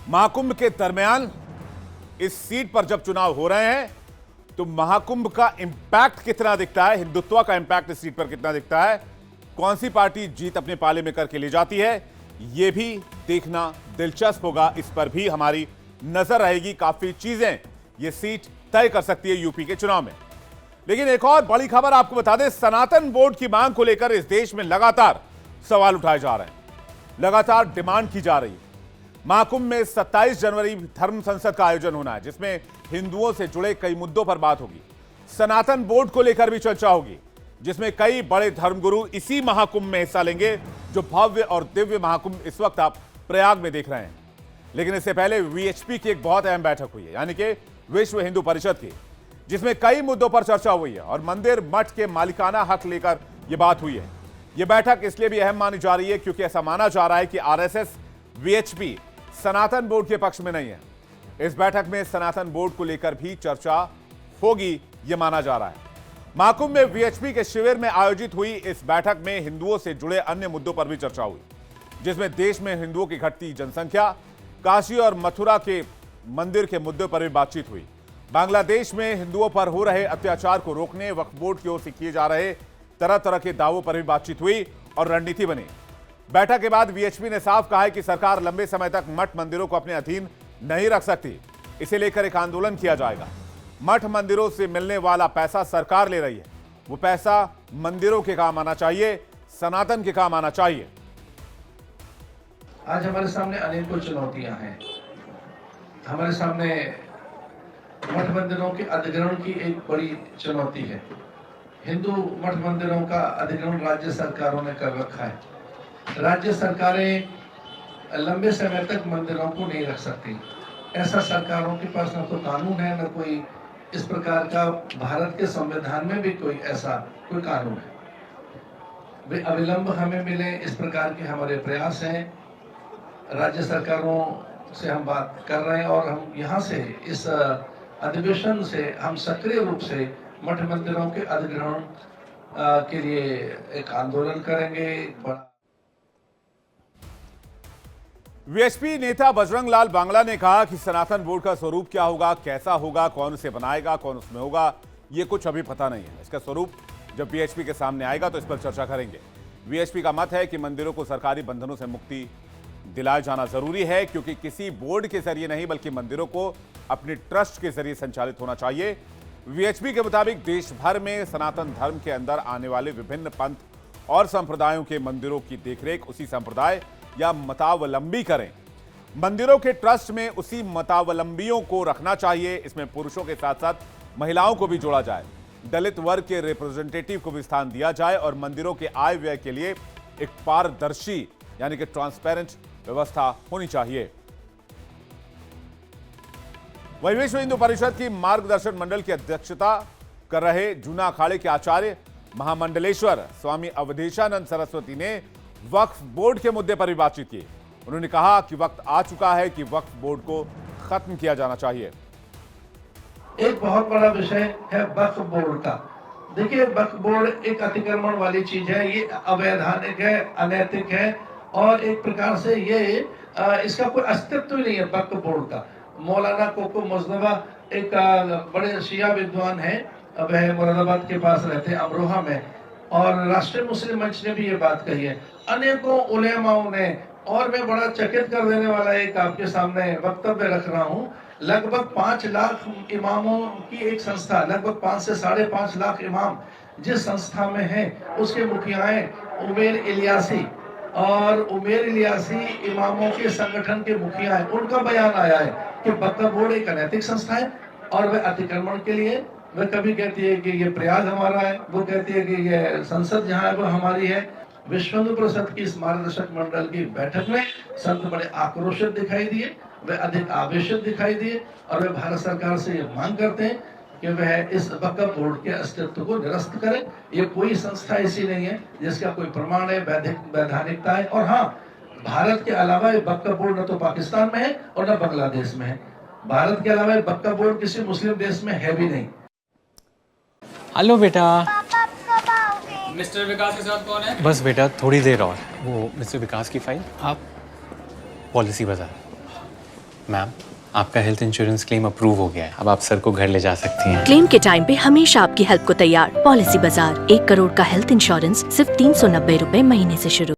महाकुंभ के दरमियान इस सीट पर जब चुनाव हो रहे हैं तो महाकुंभ का इंपैक्ट कितना दिखता है, हिंदुत्व का इंपैक्ट इस सीट पर कितना दिखता है, कौन सी पार्टी जीत अपने पाले में करके ले जाती है, यह भी देखना दिलचस्प होगा। इस पर भी हमारी नजर रहेगी। काफी चीजें यह सीट तय कर सकती है यूपी के चुनाव में। लेकिन एक और बड़ी खबर आपको बता दें, सनातन बोर्ड की मांग को लेकर इस देश में लगातार सवाल उठाए जा रहे हैं, लगातार डिमांड की जा रही है। महाकुंभ में 27 जनवरी धर्म संसद का आयोजन होना है, जिसमें हिंदुओं से जुड़े कई मुद्दों पर बात होगी। सनातन बोर्ड को लेकर भी चर्चा होगी, जिसमें कई बड़े धर्मगुरु इसी महाकुंभ में हिस्सा लेंगे। जो भव्य और दिव्य महाकुंभ इस वक्त आप प्रयाग में देख रहे हैं। लेकिन इससे पहले वीएचपी की एक बहुत अहम बैठक हुई है, यानी कि विश्व हिंदू परिषद की, जिसमें कई मुद्दों पर चर्चा हुई है और मंदिर मठ के मालिकाना हक लेकर यह बात हुई है। यह बैठक इसलिए भी अहम मानी जा रही है क्योंकि ऐसा माना जा रहा है कि आरएसएस वीएचपी सनातन बोर्ड के पक्ष में नहीं है। इस बैठक में सनातन बोर्ड को लेकर भी चर्चा होगी, यह माना जा रहा है। महाकुंभ में वीएचपी के शिविर में आयोजित हुई इस बैठक में हिंदुओं से जुड़े अन्य मुद्दों पर भी चर्चा हुई, जिसमें देश में हिंदुओं की घटती जनसंख्या, काशी और मथुरा के मंदिर के मुद्दे पर भी बातचीत हुई। बांग्लादेश में हिंदुओं पर हो रहे अत्याचार को रोकने वक्फ बोर्ड की ओर से किए जा रहे तरह तरह के दावों पर भी बातचीत हुई और रणनीति बनी। बैठक के बाद वीएचपी ने साफ कहा है कि सरकार लंबे समय तक मठ मंदिरों को अपने अधीन नहीं रख सकती। इसे लेकर एक आंदोलन किया जाएगा। मठ मंदिरों से मिलने वाला पैसा सरकार ले रही है, वो पैसा मंदिरों के काम आना चाहिए, सनातन के काम आना चाहिए। आज हमारे सामने अनेकों चुनौतियां हैं। हमारे सामने मठ मंदिरों के अधिग्रहण की एक बड़ी चुनौती है। हिंदू मठ मंदिरों का अधिग्रहण राज्य सरकारों ने कर रखा है। राज्य सरकारें लंबे समय तक मंदिरों को नहीं रख सकती। ऐसा सरकारों के पास न तो कानून है, न कोई इस प्रकार का भारत के संविधान में भी कोई ऐसा कोई कानून है। वे अविलंब हमें मिले, इस प्रकार के हमारे प्रयास हैं। राज्य सरकारों से हम बात कर रहे हैं और हम यहाँ से इस अधिवेशन से हम सक्रिय रूप से मठ मंदिरों के अधिग्रहण के लिए एक आंदोलन करेंगे। वीएचपी नेता बजरंग लाल बांगला ने कहा कि सनातन बोर्ड का स्वरूप क्या होगा, कैसा होगा, कौन उसे बनाएगा, कौन उसमें होगा, ये कुछ अभी पता नहीं है। इसका स्वरूप जब वीएचपी के सामने आएगा तो इस पर चर्चा करेंगे। वीएचपी का मत है कि मंदिरों को सरकारी बंधनों से मुक्ति दिलाया जाना जरूरी है, क्योंकि किसी बोर्ड के जरिए नहीं बल्कि मंदिरों को अपने ट्रस्ट के जरिए संचालित होना चाहिए। वीएचपी के मुताबिक देश भर में सनातन धर्म के अंदर आने वाले विभिन्न पंथ और संप्रदायों के मंदिरों की देखरेख उसी संप्रदाय या मतावलंबी करें। मंदिरों के ट्रस्ट में उसी मतावलंबियों को रखना चाहिए। इसमें पुरुषों के साथ साथ महिलाओं को भी जोड़ा जाए, दलित वर्ग के रिप्रेजेंटेटिव को भी स्थान दिया जाए और मंदिरों के आय व्यय के लिए एक पारदर्शी यानी कि ट्रांसपेरेंट व्यवस्था होनी चाहिए। वहीं विश्व हिंदू परिषद की मार्गदर्शन मंडल की अध्यक्षता कर रहे जूना अखाड़े के आचार्य महामंडलेश्वर स्वामी अवधेशानंद सरस्वती ने वक्फ बोर्ड के मुद्दे पर भी बातचीत की। उन्होंने कहा कि वक्त आ चुका है कि वक्फ बोर्ड को खत्म किया जाना चाहिए। एक बहुत बड़ा विषय है वक्फ बोर्ड का। देखिए, वक्फ बोर्ड एक अतिक्रमण वाली चीज है, ये अवैधानिक है, अनैतिक है और एक प्रकार से ये इसका कोई अस्तित्व ही नहीं है वक्फ बोर्ड का। मौलाना कोको मुस्तफा एक बड़े शिया विद्वान है, वह मुरादाबाद के पास रहते हैं, अमरोहा में, और राष्ट्रीय मुस्लिम मंच ने भी ये बात कही है, अनेकों उलेमाओं ने। और मैं बड़ा चकित कर देने वाला एक आपके सामने वक्तव्य रख रहा हूँ। लगभग 5 लाख इमामों की एक संस्था, लगभग 5 से 5.5 लाख इमाम जिस संस्था में है, उसके मुखियाएं उमेर इलियासी और उमेर इलियासी इमामों के संगठन के मुखिया है। उनका बयान आया है कि वक्फ बोर्ड एक अनैतिक संस्था है और वह अतिक्रमण के लिए, वह कभी कहती है कि ये प्रयाग हमारा है, वो कहती है कि ये संसद जहाँ है वो हमारी है। विश्व हिंदू परिषद की इस मार्गदर्शक मंडल की बैठक में संत बड़े आक्रोशित दिखाई दिए, वे अधिक आवेशित दिखाई दिए और वे भारत सरकार से ये मांग करते हैं कि वह इस वक्फ बोर्ड के अस्तित्व को निरस्त करे। ये कोई संस्था ऐसी नहीं है जिसका कोई प्रमाण है, वैधानिकता है। और हाँ, भारत के अलावा ये वक्फ बोर्ड न तो पाकिस्तान में है और न बांग्लादेश में है। भारत के अलावा वक्फ बोर्ड किसी मुस्लिम देश में है भी नहीं। हेलो बेटा। मिस्टर विकास के साथ कौन है? बस बेटा थोड़ी देर और, वो मिस्टर विकास की फाइल आप पॉलिसी बाजार। मैम, आपका हेल्थ इंश्योरेंस क्लेम अप्रूव हो गया है। अब आप सर को घर ले जा सकती हैं। क्लेम के टाइम पे हमेशा आपकी हेल्प को तैयार। पॉलिसी बाजार, 1 करोड़ का हेल्थ इंश्योरेंस सिर्फ 390 रुपए महीने से शुरू।